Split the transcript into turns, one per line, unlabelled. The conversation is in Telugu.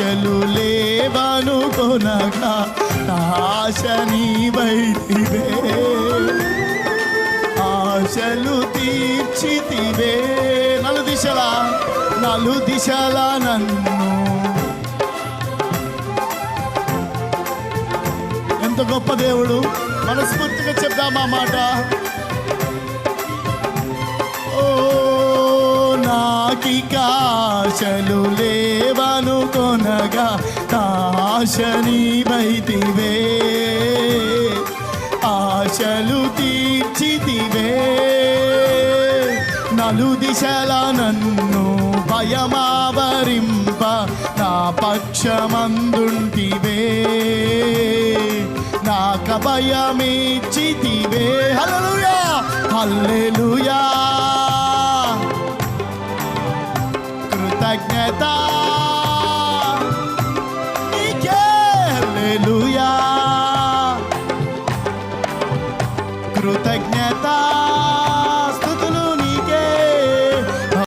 ఆశలు లేవనుకొనగా ఆశ నీవైతివే, ఆశలు తీర్చితివే. నలు దిశల నన్ను. ఎంత గొప్ప దేవుడు! మనస్ఫూర్తిగా చెప్దామా మాట. ఓ నాకిక ఆశలు లేవనుకొనగా ఆశ నీవైతివే, ఆశలు తీర్చితివే. నలు దిశల నన్ను భయమావరింప నా పక్షమందుంటివే, నాక భయమిచ్చితివే. హల్లెలూయా హల్లెలూయా, కృతజ్ఞత